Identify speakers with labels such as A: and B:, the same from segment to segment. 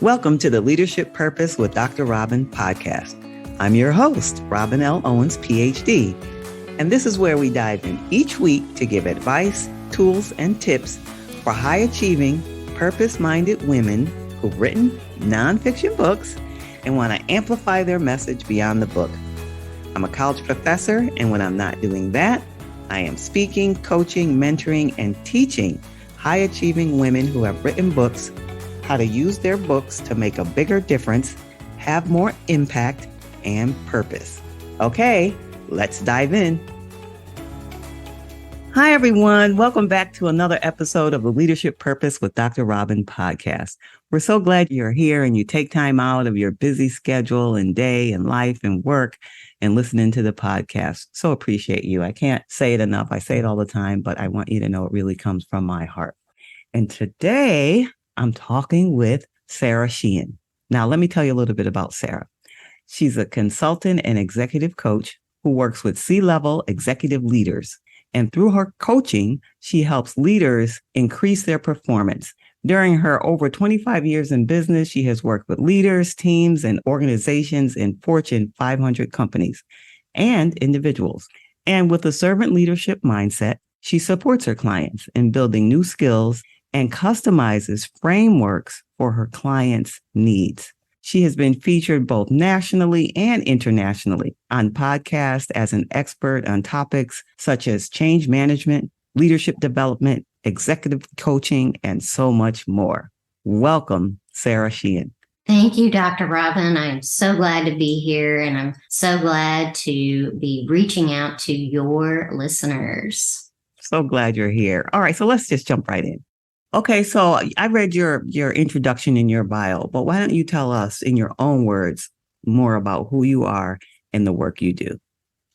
A: Welcome to the Leadership Purpose with Dr. Robin podcast. I'm your host, Robin L. Owens, PhD, and this is where we dive in each week to give advice, tools, and tips for high-achieving, purpose-minded women who've written nonfiction books and want to amplify their message beyond the book. I'm a college professor, and when I'm not doing that, I am speaking, coaching, mentoring, and teaching high-achieving women who have written books how to use their books to make a bigger difference, have more impact, and purpose. Okay, let's dive in. Hi, everyone. Welcome back to another episode of the Leadership Purpose with Dr. Robin podcast. We're so glad you're here and you take time out of your busy schedule and day and life and work and listening to the podcast. So appreciate you. I can't say it enough. I say it all the time, but I want you to know it really comes from my heart. And today I'm talking with Sara Sheehan. Now, let me tell you a little bit about Sara. She's a consultant and executive coach who works with C-level executive leaders. And through her coaching, she helps leaders increase their performance. During her over 25 years in business, she has worked with leaders, teams, and organizations in Fortune 500 companies and individuals. And with a servant leadership mindset, she supports her clients in building new skills and customizes frameworks for her clients' needs. She has been featured both nationally and internationally on podcasts as an expert on topics such as change management, leadership development, executive coaching, and so much more. Welcome, Sara Sheehan.
B: Thank you, Dr. Robin. I'm so glad to be here, and I'm so glad to be reaching out to your listeners.
A: So glad you're here. All right, so let's just jump right in. Okay, so I read your introduction in your bio, but why don't you tell us in your own words more about who you are and the work you do?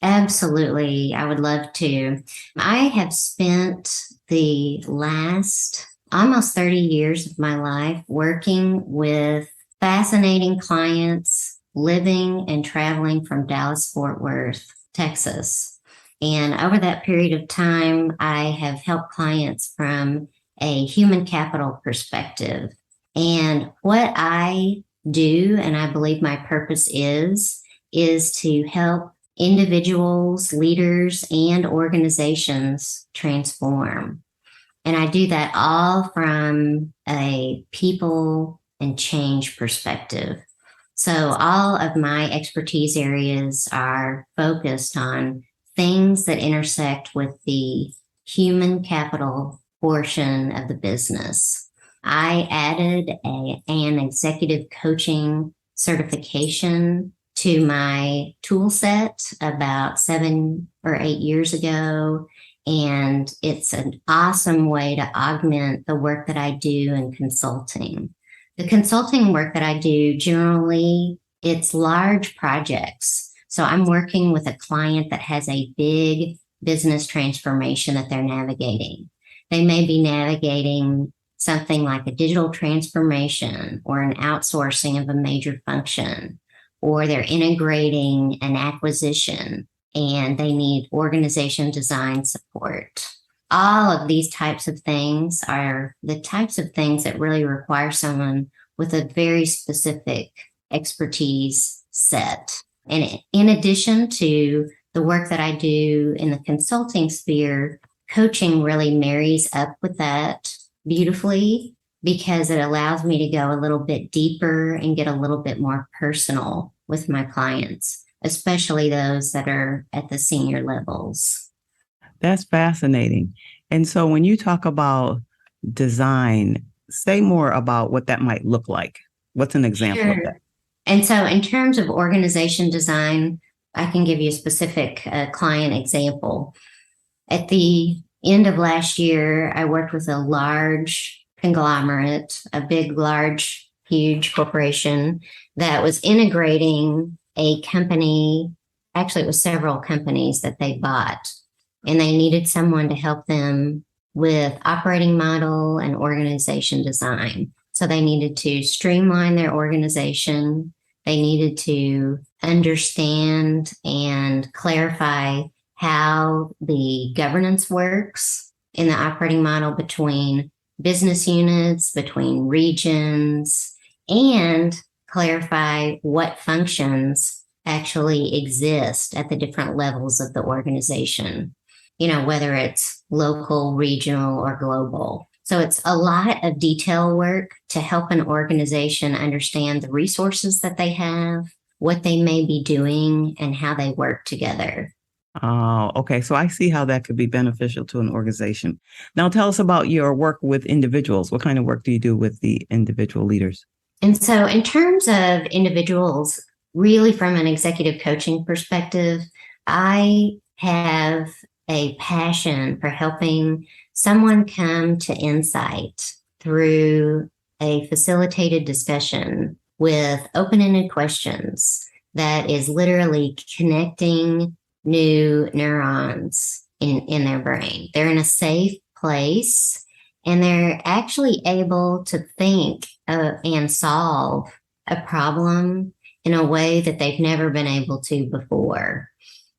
B: Absolutely. I would love to. I have spent the last almost 30 years of my life working with fascinating clients, living and traveling from Dallas-Fort Worth, Texas. And over that period of time, I have helped clients from a human capital perspective. And what I do, and I believe my purpose is to help individuals, leaders, and organizations transform. And I do that all from a people and change perspective. So all of my expertise areas are focused on things that intersect with the human capital portion of the business. I added an executive coaching certification to my tool set about 7 or 8 years ago. And it's an awesome way to augment the work that I do in consulting. The consulting work that I do, generally, it's large projects. So I'm working with a client that has a big business transformation that they're navigating. They may be navigating something like a digital transformation or an outsourcing of a major function, or they're integrating an acquisition and they need organization design support. All of these types of things are the types of things that really require someone with a very specific expertise set. And in addition to the work that I do in the consulting sphere, coaching really marries up with that beautifully because it allows me to go a little bit deeper and get a little bit more personal with my clients, especially those that are at the senior levels.
A: That's fascinating. And so when you talk about design, say more about what that might look like. What's an example of that?
B: And so in terms of organization design, I can give you a specific client example. At the end of last year, I worked with a large conglomerate, a big, large, huge corporation that was integrating a company. Actually, it was several companies that they bought, and they needed someone to help them with operating model and organization design. So they needed to streamline their organization. They needed to understand and clarify how the governance works in the operating model between business units, between regions, and clarify what functions actually exist at the different levels of the organization, whether it's local, regional, or global. So it's a lot of detail work to help an organization understand the resources that they have, what they may be doing, and how they work together.
A: Oh, okay. So I see how that could be beneficial to an organization. Now tell us about your work with individuals. What kind of work do you do with the individual leaders?
B: And so, in terms of individuals, really from an executive coaching perspective, I have a passion for helping someone come to insight through a facilitated discussion with open ended questions that is literally connecting new neurons in their brain. They're in a safe place and they're actually able to think and solve a problem in a way that they've never been able to before.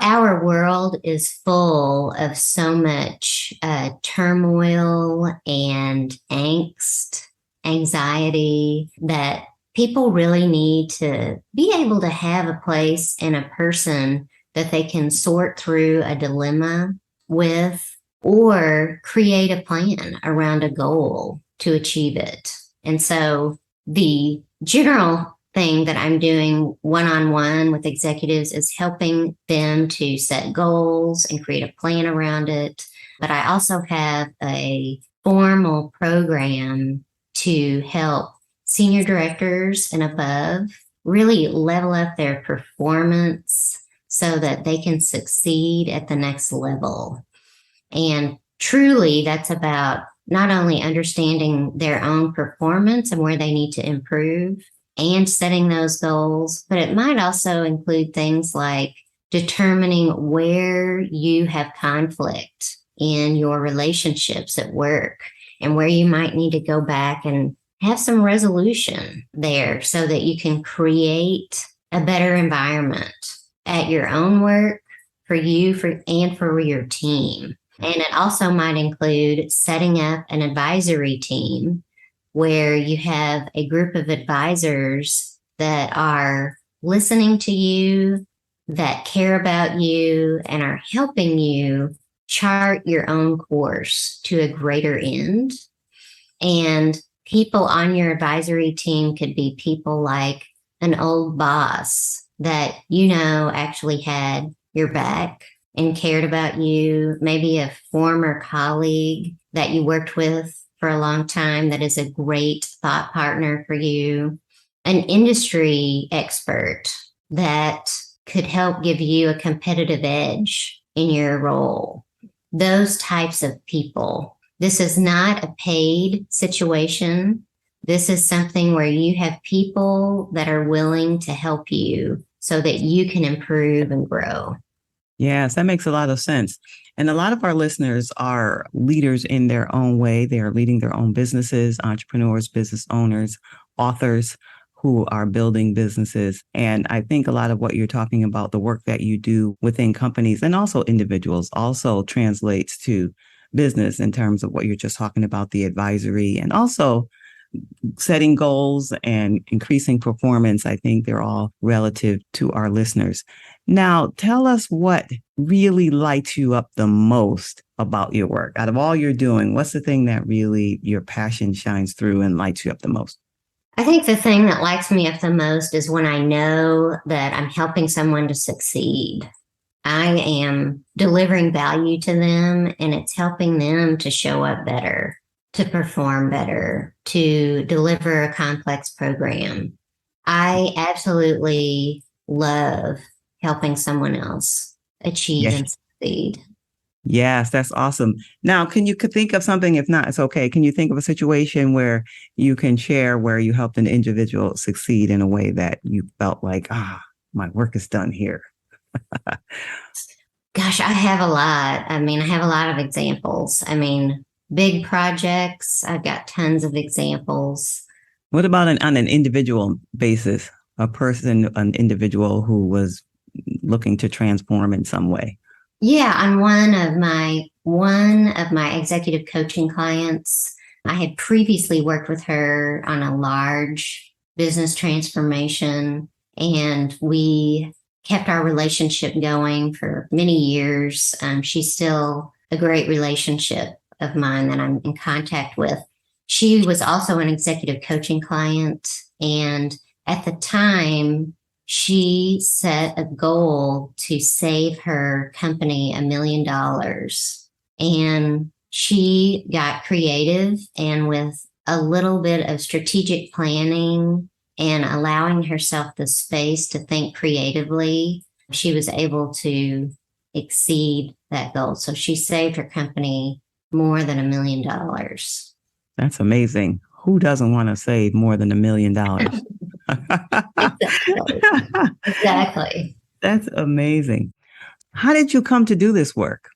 B: Our world is full of so much turmoil and angst, anxiety, that people really need to be able to have a place and a person that they can sort through a dilemma with or create a plan around a goal to achieve it. And so the general thing that I'm doing one-on-one with executives is helping them to set goals and create a plan around it. But I also have a formal program to help senior directors and above really level up their performance so that they can succeed at the next level. And truly, that's about not only understanding their own performance and where they need to improve and setting those goals, but it might also include things like determining where you have conflict in your relationships at work and where you might need to go back and have some resolution there so that you can create a better environment at your own work for you and for your team. And it also might include setting up an advisory team where you have a group of advisors that are listening to you, that care about you, and are helping you chart your own course to a greater end. And people on your advisory team could be people like an old boss that actually had your back and cared about you, maybe a former colleague that you worked with for a long time that is a great thought partner for you, an industry expert that could help give you a competitive edge in your role. Those types of people. This is not a paid situation. This is something where you have people that are willing to help you so that you can improve and grow.
A: Yes, that makes a lot of sense. And a lot of our listeners are leaders in their own way. They are leading their own businesses, entrepreneurs, business owners, authors who are building businesses. And I think a lot of what you're talking about, the work that you do within companies and also individuals, also translates to business in terms of what you're just talking about, the advisory and also setting goals and increasing performance. I think they're all relative to our listeners. Now, tell us what really lights you up the most about your work. Out of all you're doing, what's the thing that really your passion shines through and lights you up the most?
B: I think the thing that lights me up the most is when I know that I'm helping someone to succeed. I am delivering value to them and it's helping them to show up better, to perform better, to deliver a complex program. I absolutely love helping someone else achieve
A: Yes.
B: and succeed.
A: Yes, that's awesome. Now, could think of something? If not, it's okay. Can you think of a situation where you can share where you helped an individual succeed in a way that you felt like, my work is done here?
B: Gosh, I have a lot. I have a lot of examples. Big projects, I've got tons of examples.
A: What about on an individual basis, an individual who was looking to transform in some way?
B: Yeah, on one of my executive coaching clients, I had previously worked with her on a large business transformation, and we kept our relationship going for many years. She's still a great relationship of mine that I'm in contact with. She was also an executive coaching client. And at the time, she set a goal to save her company $1 million. And she got creative, and with a little bit of strategic planning and allowing herself the space to think creatively, she was able to exceed that goal. So she saved her company more than $1 million.
A: That's amazing. Who doesn't want to save more than $1 million?
B: Exactly. Exactly.
A: That's amazing. How did you come to do this work?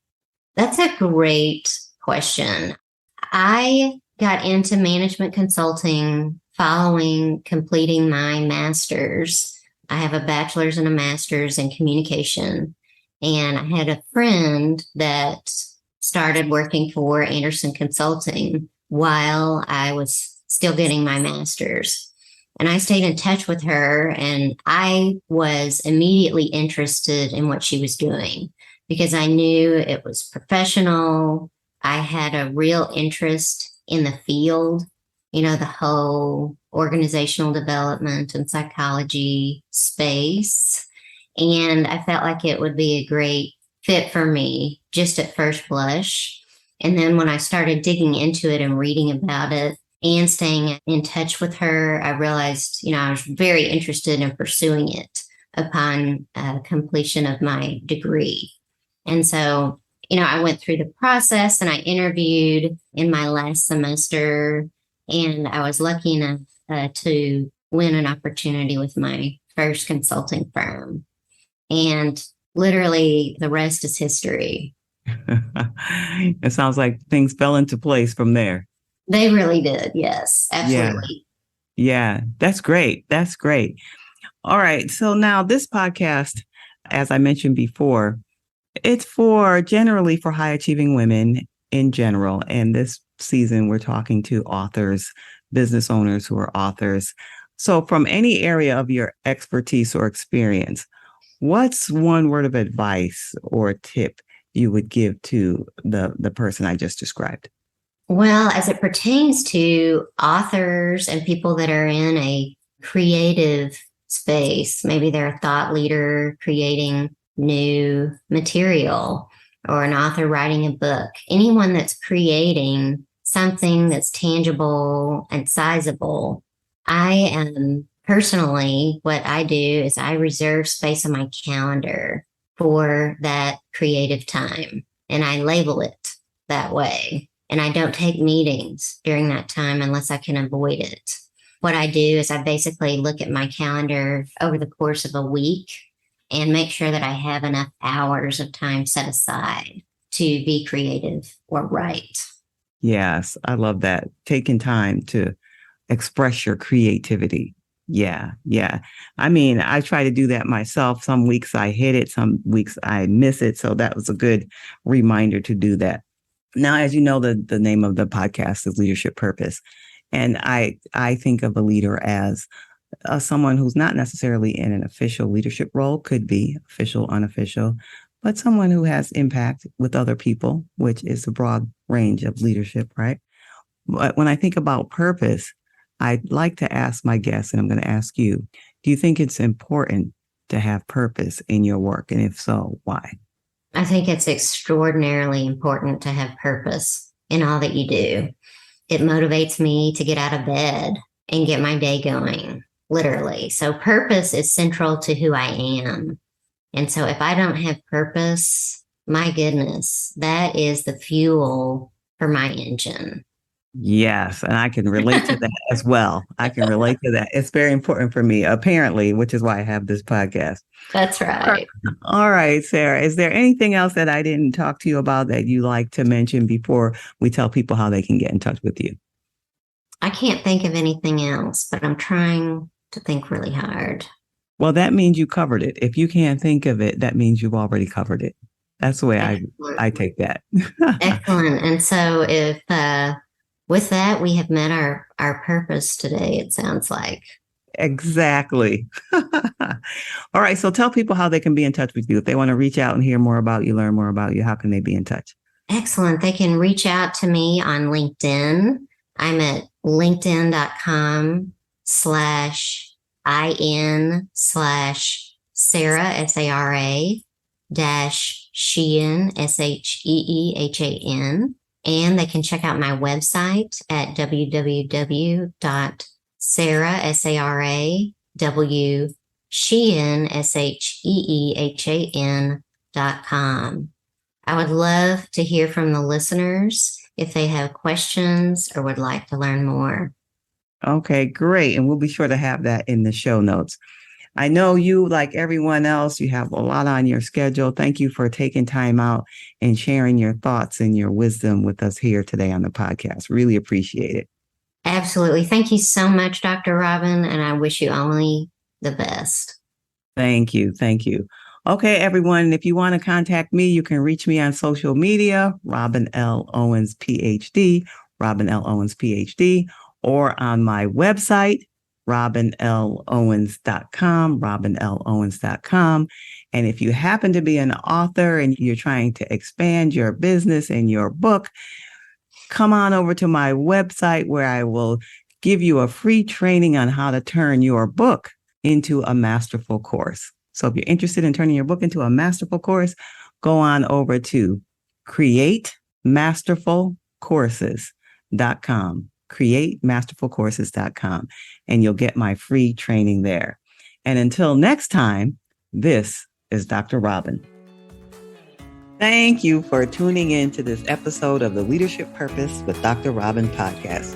B: That's a great question. I got into management consulting following completing my master's. I have a bachelor's and a master's in communication. And I had a friend that started working for Anderson Consulting while I was still getting my master's. And I stayed in touch with her, and I was immediately interested in what she was doing because I knew it was professional. I had a real interest in the field, the whole organizational development and psychology space. And I felt like it would be a great fit for me just at first blush. And then when I started digging into it and reading about it and staying in touch with her, I realized, I was very interested in pursuing it upon completion of my degree. And so, I went through the process and I interviewed in my last semester, and I was lucky enough to win an opportunity with my first consulting firm. And literally the rest is history.
A: It sounds like things fell into place from there.
B: They really did. Yes, absolutely.
A: Yeah, that's great. That's great. All right. So now this podcast, as I mentioned before, it's generally for high achieving women in general. And this season, we're talking to authors, business owners who are authors. So from any area of your expertise or experience, what's one word of advice or tip you would give to the person I just described?
B: Well, as it pertains to authors and people that are in a creative space, maybe they're a thought leader creating new material, or an author writing a book, anyone that's creating something that's tangible and sizable. I am personally, what I do is I reserve space on my calendar for that creative time, and I label it that way. And I don't take meetings during that time unless I can avoid it. What I do is I basically look at my calendar over the course of a week and make sure that I have enough hours of time set aside to be creative or write.
A: Yes, I love that. Taking time to express your creativity. Yeah. I mean, I try to do that myself. Some weeks I hit it, some weeks I miss it. So that was a good reminder to do that. Now, as you know, the name of the podcast is Leadership Purpose. And I think of a leader as someone who's not necessarily in an official leadership role, could be official, unofficial, but someone who has impact with other people, which is a broad range of leadership, right? But when I think about purpose, I'd like to ask my guests, and I'm going to ask you, do you think it's important to have purpose in your work? And if so, why?
B: I think it's extraordinarily important to have purpose in all that you do. It motivates me to get out of bed and get my day going, literally. So purpose is central to who I am. And so if I don't have purpose, my goodness, that is the fuel for my engine.
A: Yes, and I can relate to that as well. I can relate to that. It's very important for me, apparently, which is why I have this podcast.
B: That's right.
A: All right, Sara, is there anything else that I didn't talk to you about that you like to mention before we tell people how they can get in touch with you?
B: I can't think of anything else, but I'm trying to think really hard.
A: Well, that means you covered it. If you can't think of it, that means you've already covered it. That's the way I take that.
B: Excellent. And so if with that, we have met our purpose today, it sounds like.
A: Exactly. All right. So tell people how they can be in touch with you. If they want to reach out and hear more about you, learn more about you, how can they be in touch?
B: Excellent. They can reach out to me on LinkedIn. I'm at linkedin.com/in/Sara, Sara dash Sheehan, Sheehan. And they can check out my website at www.SaraSean.com. I would love to hear from the listeners if they have questions or would like to learn more.
A: Okay, great. And we'll be sure to have that in the show notes. I know you, like everyone else, you have a lot on your schedule. Thank you for taking time out and sharing your thoughts and your wisdom with us here today on the podcast. Really appreciate it.
B: Absolutely. Thank you so much, Dr. Robin, and I wish you only the best.
A: Thank you. Thank you. Okay, everyone, if you want to contact me, you can reach me on social media, Robin L. Owens, PhD, Robin L. Owens, PhD, or on my website, robinlowens.com, robinlowens.com. And if you happen to be an author and you're trying to expand your business and your book, come on over to my website where I will give you a free training on how to turn your book into a masterful course. So if you're interested in turning your book into a masterful course, go on over to createmasterfulcourses.com, createmasterfulcourses.com, and you'll get my free training there. And until next time, this is Dr. Robin. Thank you for tuning in to this episode of the Leadership Purpose with Dr. Robin podcast.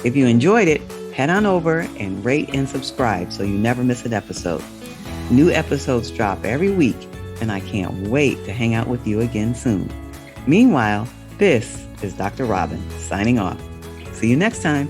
A: If you enjoyed it, head on over and rate and subscribe so you never miss an episode. New episodes drop every week, and I can't wait to hang out with you again soon. Meanwhile, this is Dr. Robin signing off. See you next time.